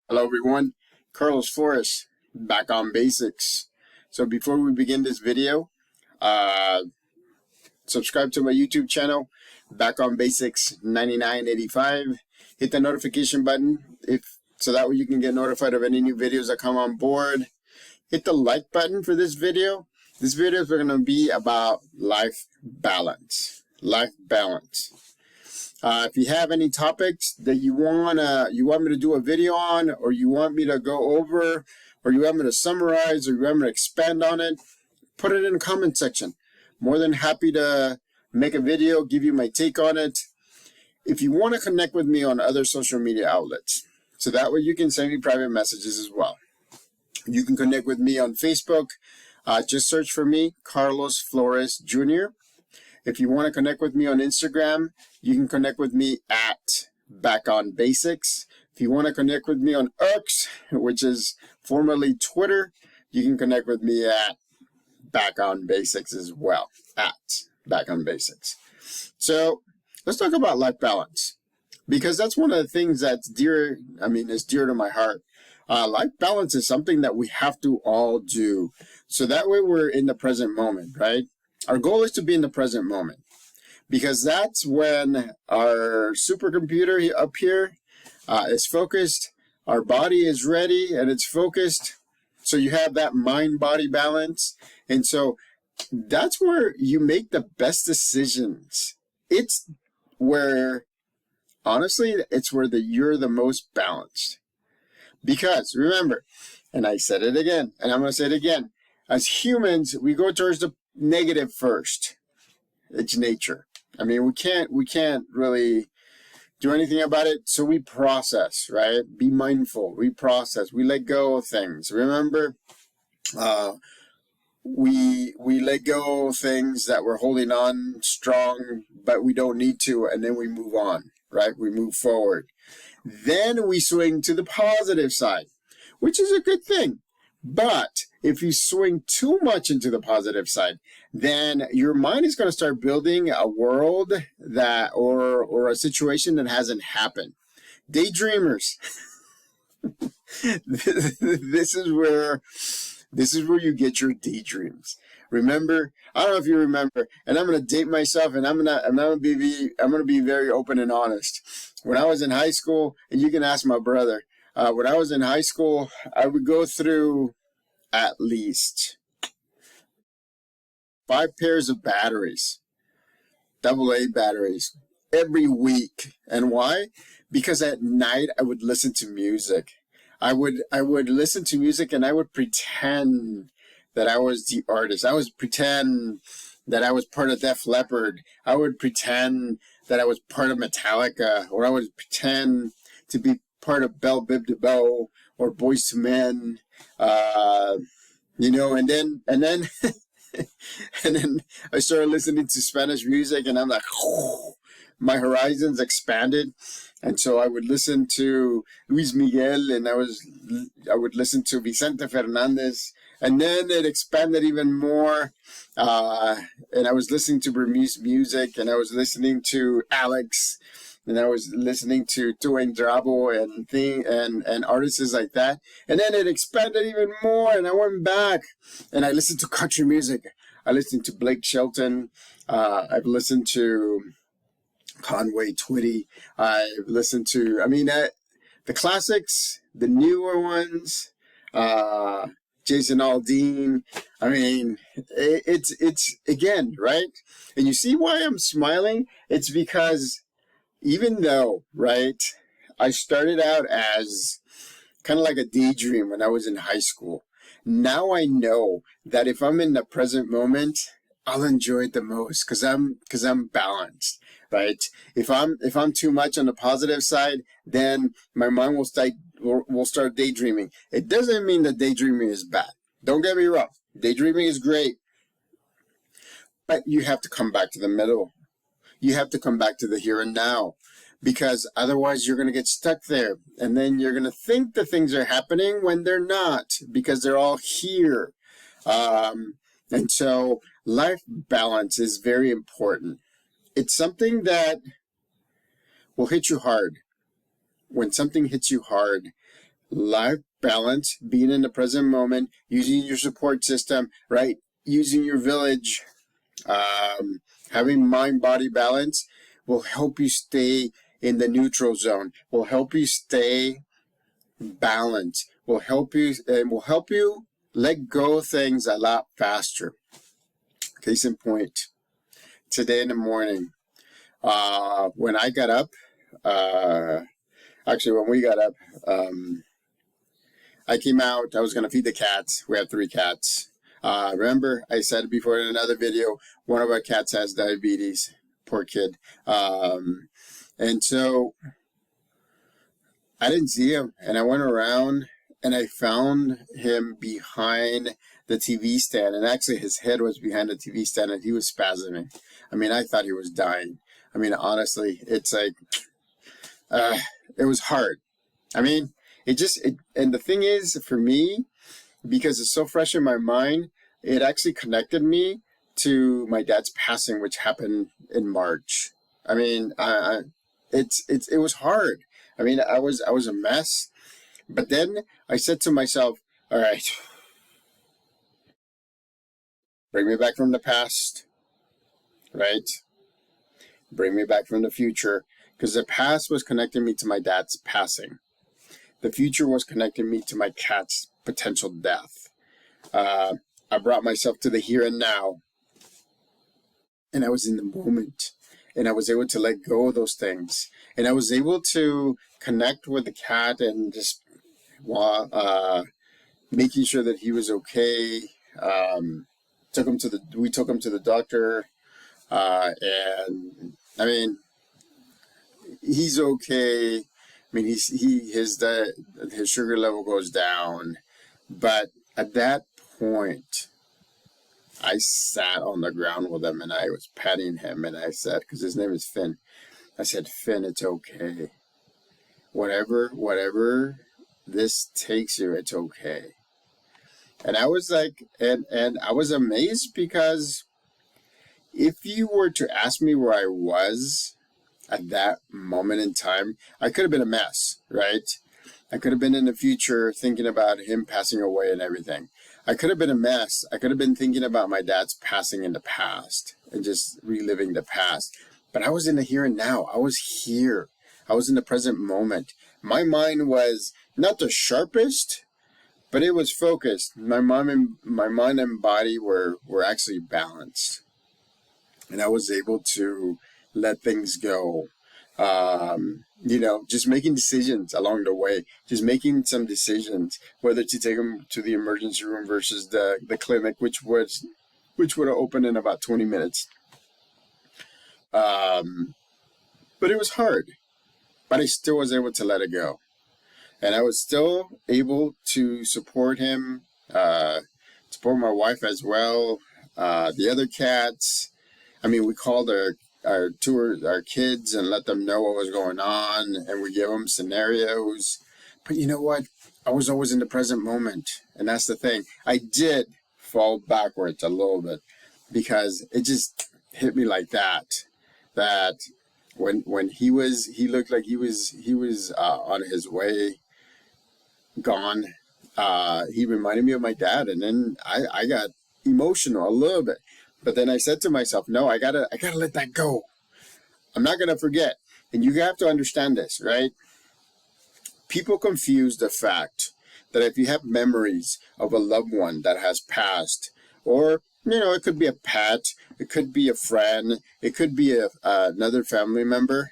Hello everyone, Carlos Flores, back on basics. So before we begin this video, subscribe to my YouTube channel, Back on Basics 9985. Hit the notification button so that way you can get notified of any new videos that come on board. Hit the like button for this video. This video is going to be about life balance. Life balance. If you have any topics that you want me to do a video on, or you want me to go over, or you want me to summarize, or you want me to expand on it, put it in the comment section. More than happy to make a video, give you my take on it. If you want to connect with me on other social media outlets, so that way you can send me private messages as well. You can connect with me on Facebook. Just search for me, Carlos Flores Jr. If you want to connect with me on Instagram, you can connect with me at Back on Basics. If you want to connect with me on X, which is formerly Twitter, you can connect with me at Back on Basics as well, at Back on Basics. So let's talk about life balance, because that's one of the things that's dear to my heart. Life balance is something that we have to all do. So that way we're in the present moment, right? Our goal is to be in the present moment, because that's when our supercomputer up here is focused, our body is ready and it's focused, so you have that mind-body balance. And so that's where you make the best decisions. It's where, honestly, you're the most balanced. Because remember, and I said it again, and I'm going to say it again, as humans, we go towards the negative first. It's nature. I mean, we can't really do anything about it, so we process, right? Be mindful. We process. We let go of things. Remember, we let go of things that we're holding on strong, but we don't need to, and then we move on, right? We move forward. Then we swing to the positive side, which is a good thing. But if you swing too much into the positive side, then your mind is going to start building a world that, or a situation that hasn't happened. Daydreamers. This is where you get your daydreams. Remember, I don't know if you remember, and I'm going to date myself, and I'm going to be very open and honest. When I was in high school, and you can ask my brother, when I was in high school, I would go through at least 5 pairs of batteries, AA batteries, every week. And why? Because at night I would listen to music. I would listen to music, and I would pretend that I was the artist. I would pretend that I was part of Def Leppard. I would pretend that I was part of Metallica, or I would pretend to be part of Bell Biv DeVoe or Boyz II Men, and then and then I started listening to Spanish music, and I'm like, my horizons expanded. And so I would listen to Luis Miguel, and I would listen to Vicente Fernandez, and then it expanded even more. And I was listening to Burmese music, and I was listening to Alex, and I was listening to Dwayne Drabo and artists like that. And then it expanded even more, and I went back and I listened to country music. I listened to Blake Shelton. I've listened to Conway Twitty. I've listened to, the classics, the newer ones, Jason Aldean. It's again, right? And you see why I'm smiling? It's because even though, right, I started out as kind of like a daydream when I was in high school, now I know that if I'm in the present moment, I'll enjoy it the most because I'm balanced, right? If I'm too much on the positive side, then my mind will start daydreaming. It doesn't mean that daydreaming is bad. Don't get me wrong. Daydreaming is great, but you have to come back to the middle. You have to come back to the here and now, because otherwise you're going to get stuck there, and then you're going to think that things are happening when they're not, because they're all here. And so life balance is very important. It's something that will hit you hard. When something hits you hard, life balance, being in the present moment, using your support system, right? Using your village, having mind-body balance will help you stay in the neutral zone, will help you stay balanced, will help you let go of things a lot faster. Case in point, today in the morning, when I got up, when we got up, I came out, I was going to feed the cats. We have 3 cats. Remember, I said before in another video, one of our cats has diabetes. Poor kid. And so I didn't see him, and I went around and I found him behind the TV stand, and actually his head was behind the TV stand and he was spasming. I mean, I thought he was dying. I mean, honestly, it's like, it was hard. I mean, and the thing is, for me, because it's so fresh in my mind, it actually connected me to my dad's passing, which happened in March. I mean, it was hard. I mean, I was a mess. But then I said to myself, all right, bring me back from the past, right? Bring me back from the future, because the past was connecting me to my dad's passing. The future was connecting me to my cat's potential death. I brought myself to the here and now, and I was in the moment, and I was able to let go of those things, and I was able to connect with the cat and just making sure that he was okay. We took him to the doctor, and I mean, he's okay. I mean, his sugar level goes down, but at that point, I sat on the ground with him and I was petting him, and I said, because his name is Finn, I said, Finn, it's okay. Whatever this takes you, it's okay. And I was like, and I was amazed, because if you were to ask me where I was at that moment in time, I could have been a mess, right? I could have been in the future thinking about him passing away and everything. I could have been a mess. I could have been thinking about my dad's passing in the past and just reliving the past. But I was in the here and now. I was here. I was in the present moment. My mind was not the sharpest, but it was focused. My mind and body were actually balanced. And I was able to let things go. Just making decisions along the way, just making some decisions, whether to take them to the emergency room versus the clinic, which would have opened in about 20 minutes. But it was hard, but I still was able to let it go. And I was still able to support him, support my wife as well, the other cats. I mean, we called our kids and let them know what was going on, and we give them scenarios. But you know what? I was always in the present moment, and that's the thing. I did fall backwards a little bit, because it just hit me like that. That when he looked like he was on his way, gone. He reminded me of my dad, and then I got emotional a little bit. But then I said to myself, no, I gotta let that go. I'm not gonna forget. And you have to understand this, right? People confuse the fact that if you have memories of a loved one that has passed, or it could be a pet, it could be a friend, it could be another family member,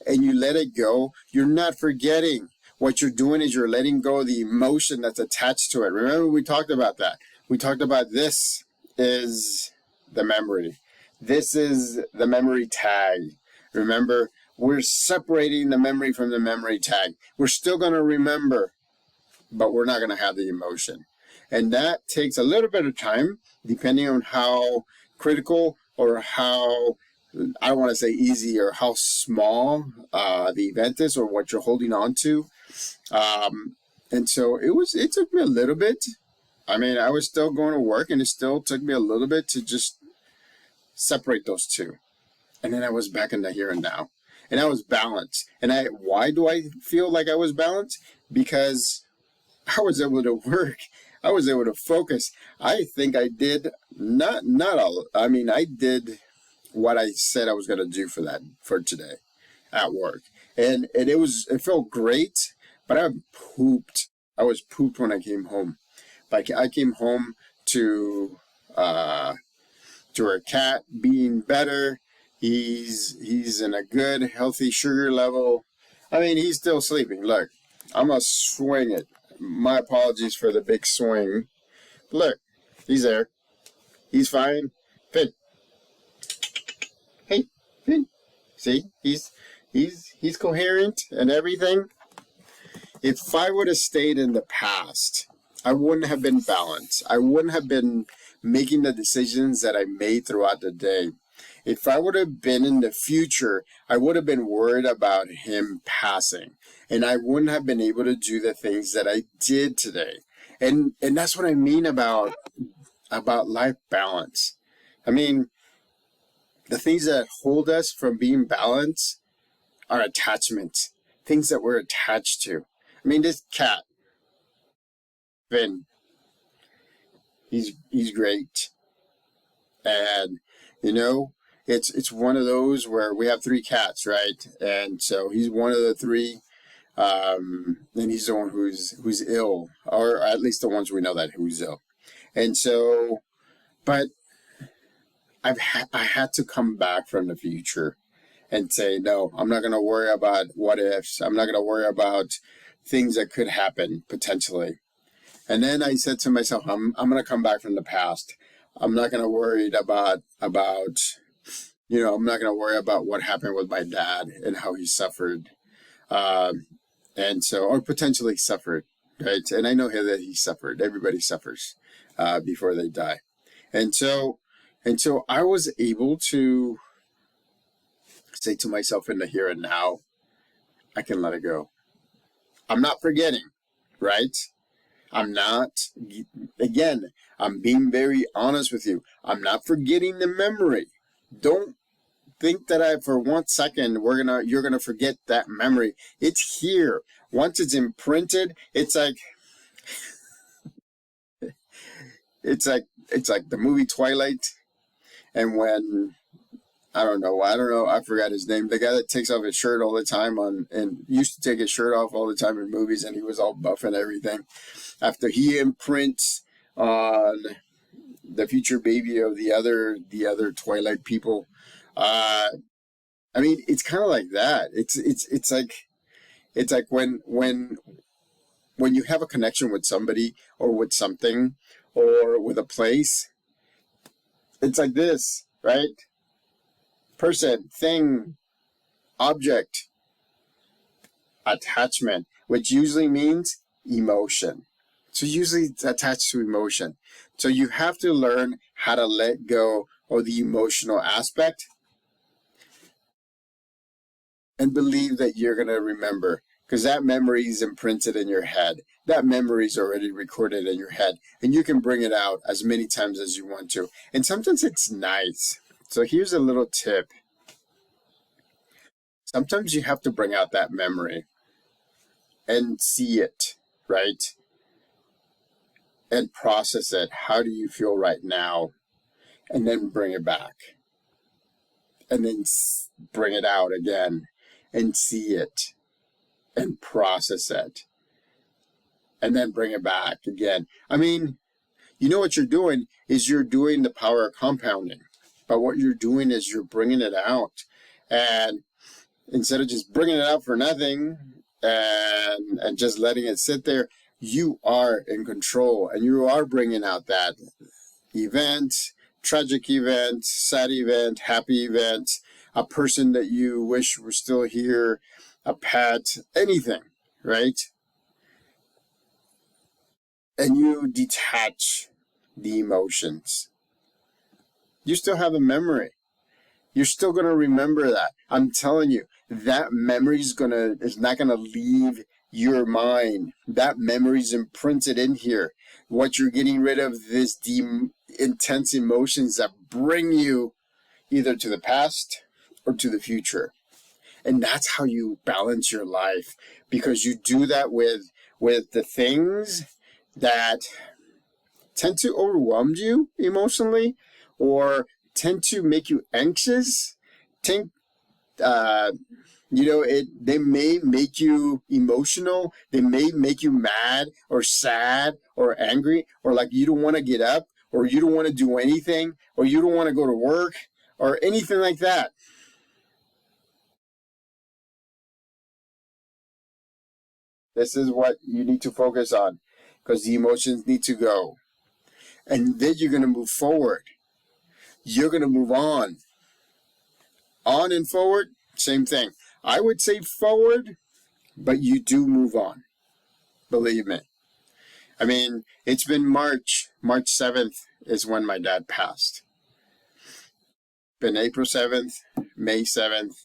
and you let it go, you're not forgetting. What you're doing is you're letting go of the emotion that's attached to it. Remember, we talked about that. We talked about this is the memory. This is the memory tag. Remember, we're separating the memory from the memory tag. We're still going to remember, but we're not going to have the emotion. And that takes a little bit of time, depending on how critical or how, I don't want to say easy, or how small the event is, or what you're holding on to. And so it took me a little bit. I mean, I was still going to work, and it still took me a little bit to just separate those two. And then I was back in the here and now. And I was balanced. And why do I feel like I was balanced? Because I was able to work. I was able to focus. I think I did not all. I mean, I did what I said I was going to do for today at work, and it felt great. But I pooped. I was pooped when I came home. Like I came home to our cat being better. He's in a good healthy sugar level. I mean, he's still sleeping. Look, I'm gonna swing it. My apologies for the big swing. Look, he's there. He's fine. Finn. Hey, Finn. See, he's coherent and everything. If I would have stayed in the past, I wouldn't have been balanced. I wouldn't have been making the decisions that I made throughout the day. If I would have been in the future, I would have been worried about him passing. And I wouldn't have been able to do the things that I did today. And that's what I mean about life balance. I mean, the things that hold us from being balanced are attachments, things that we're attached to. I mean, this cat, Finn, he's great. And, you know, it's one of those where we have 3 cats, right? And so he's one of the 3. And he's the one who's ill, or at least the ones we know that who's ill. And so, but I had to come back from the future and say, no, I'm not going to worry about what ifs. I'm not going to worry about things that could happen potentially. And then I said to myself, I'm going to come back from the past. I'm not going to worry about, I'm not going to worry about what happened with my dad and how he suffered. And so, or potentially suffered, right? And I know that he suffered. Everybody suffers, before they die. And so I was able to say to myself in the here and now, I can let it go. I'm not forgetting, right? I'm being very honest with you. I'm not forgetting the memory. Don't think that for 1 second you're gonna forget that memory. It's here. Once it's imprinted, it's like the movie Twilight, and when I don't know, I forgot his name. The guy that takes off his shirt all the time and used to take his shirt off all the time in movies, and he was all buff and everything. After he imprints on the future baby of the other Twilight people, I mean, it's kind of like that. It's like when you have a connection with somebody or with something or with a place, it's like this, right? Person, thing, object, attachment, which usually means emotion. So usually it's attached to emotion. So you have to learn how to let go of the emotional aspect and believe that you're going to remember, because that memory is imprinted in your head. That memory is already recorded in your head, and you can bring it out as many times as you want to. And sometimes it's nice. So here's a little tip. Sometimes you have to bring out that memory and see it, right? And process it. How do you feel right now? And then bring it back. And then bring it out again and see it and process it. And then bring it back again. I mean, you know what you're doing is you're doing the power of compounding. But what you're doing is you're bringing it out. And instead of just bringing it out for nothing and just letting it sit there, you are in control, and you are bringing out that event, tragic event, sad event, happy event, a person that you wish were still here, a pet, anything, right? And you detach the emotions. You still have a memory. You're still going to remember that. I'm telling you, that memory is not going to leave your mind. That memory is imprinted in here. What you're getting rid of is the intense emotions that bring you either to the past or to the future. And that's how you balance your life, because you do that with with the things that tend to overwhelm you emotionally or tend to make you anxious. Think, they may make you emotional. They may make you mad or sad or angry, or like you don't want to get up, or you don't want to do anything, or you don't want to go to work, or anything like that. This is what you need to focus on, because the emotions need to go. And then you're going to move forward. You're going to move on. On and forward, same thing. I would say forward, but you do move on. Believe me. I mean, it's been March 7th is when my dad passed. Been April 7th, May 7th,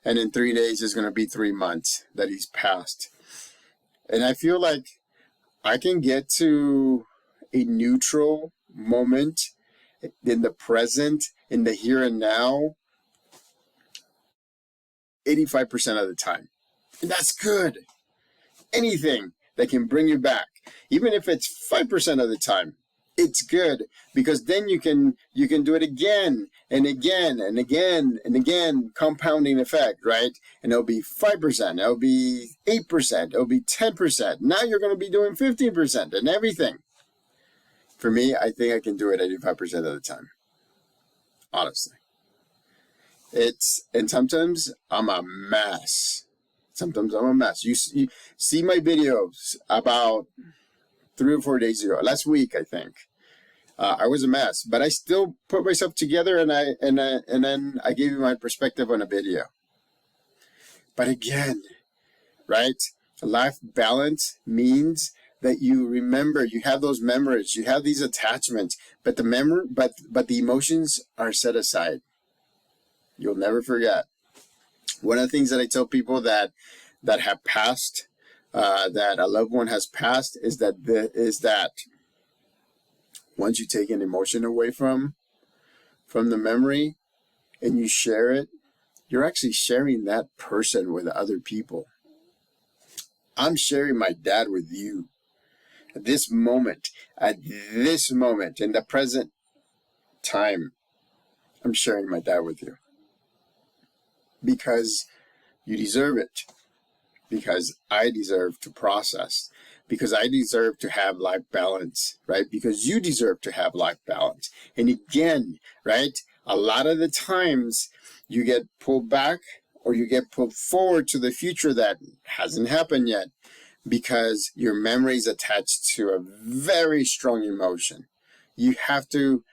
and in 3 days is going to be 3 months that he's passed. And I feel like I can get to a neutral moment in the present, in the here and now, 85% of the time. And that's good. Anything that can bring you back, even if it's 5% of the time, it's good, because then you can do it again and again and again and again, compounding effect, right? And it'll be 5%, it'll be 8%, it'll be 10%. Now you're going to be doing 15% and everything. For me, I think I can do it 85% of the time. Honestly. And sometimes I'm a mess. Sometimes I'm a mess. You see my videos about 3 or 4 days ago, last week, I think. I was a mess, but I still put myself together, and then I gave you my perspective on a video. But again, right? Life balance means that you remember, you have those memories, you have these attachments, but the emotions are set aside. You'll never forget. One of the things that I tell people that have passed, that a loved one has passed, is that once you take an emotion away from the memory and you share it, you're actually sharing that person with other people. I'm sharing my dad with you. At this moment, in the present time, I'm sharing my dad with you. Because you deserve it. Because I deserve to process. Because I deserve to have life balance, right? Because you deserve to have life balance. And again, right, a lot of the times you get pulled back or you get pulled forward to the future that hasn't happened yet, because your memory is attached to a very strong emotion. You have to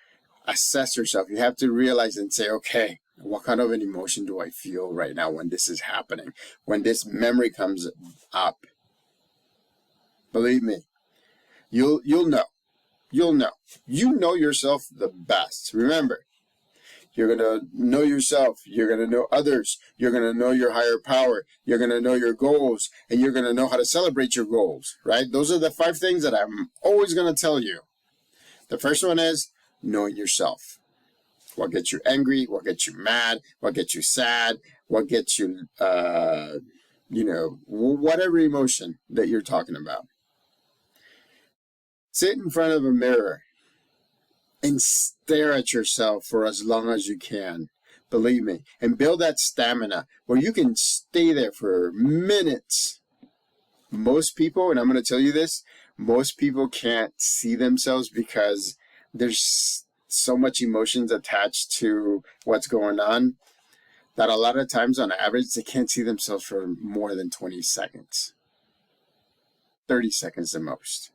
assess yourself. You have to realize and say, okay, what kind of an emotion do I feel right now when this is happening? When this memory comes up? Believe me, you'll know. You'll know. You know yourself the best. Remember, you're going to know yourself. You're going to know others. You're going to know your higher power. You're going to know your goals. And you're going to know how to celebrate your goals, right? Those are the 5 things that I'm always going to tell you. The first one is knowing yourself. What gets you angry? What gets you mad? What gets you sad? What gets you, whatever emotion that you're talking about. Sit in front of a mirror and stare at yourself for as long as you can. Believe me. And build that stamina where you can stay there for minutes. Most people, and I'm going to tell you this, most people can't see themselves because there's so much emotions attached to what's going on that a lot of times on average they can't see themselves for more than 20 seconds. 30 seconds the most.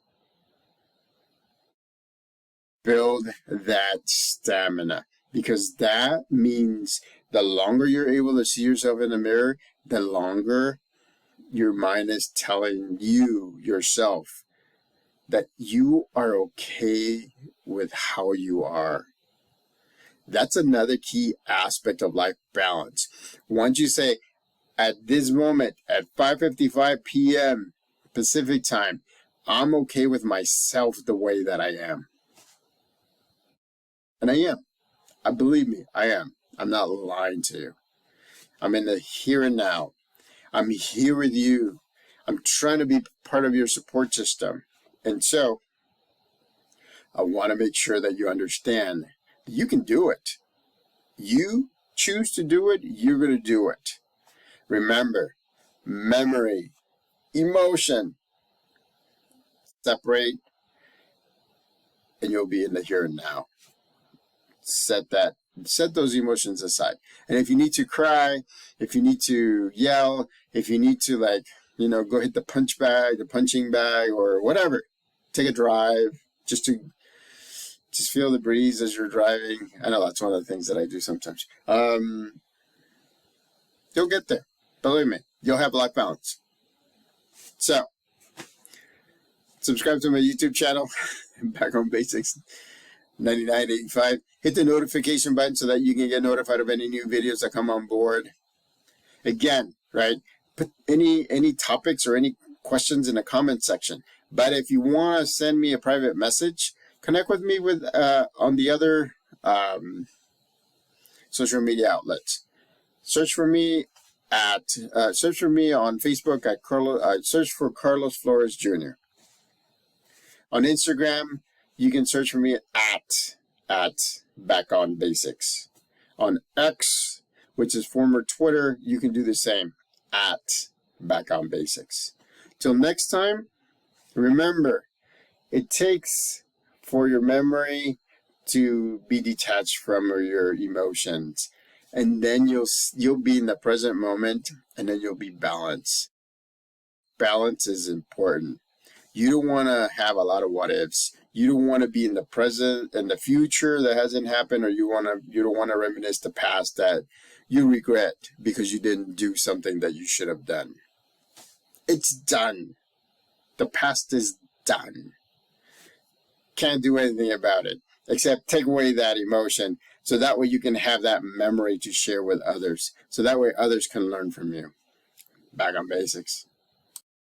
Build that stamina, because that means the longer you're able to see yourself in the mirror, the longer your mind is telling you yourself that you are okay with how you are. That's another key aspect of life balance. Once you say, at this moment, at 5:55 p.m. Pacific time, I'm okay with myself the way that I am. And I am. Believe me, I am. I'm not lying to you. I'm in the here and now. I'm here with you. I'm trying to be part of your support system. And so I want to make sure that you understand that you can do it. You choose to do it, you're going to do it. Remember, memory, emotion, separate, and you'll be in the here and now. Set those emotions aside. And if you need to cry, if you need to yell, if you need to go hit the punching bag or whatever, take a drive just feel the breeze as you're driving. I know that's one of the things that I do sometimes. You'll get there. Believe me, you'll have life balance. So, subscribe to my YouTube channel, Back on Basics 9985. Hit the notification button so that you can get notified of any new videos that come on board. Again, right? Put any topics or any questions in the comment section. But if you want to send me a private message, connect with me on the other social media outlets. Search for me on Facebook at search for Carlos Flores Jr. On Instagram, you can search for me at Back on Basics. On X, which is former Twitter, you can do the same at Back on Basics. Till next time, remember, it takes for your memory to be detached from your emotions, and then you'll be in the present moment, and then you'll be balanced. Balance is important. You don't want to have a lot of what ifs. You don't want to be in the present and the future that hasn't happened, or you don't want to reminisce the past that you regret because you didn't do something that you should have done. It's done. The past is done. Can't do anything about it except take away that emotion, so that way you can have that memory to share with others, so that way others can learn from you. Back on Basics.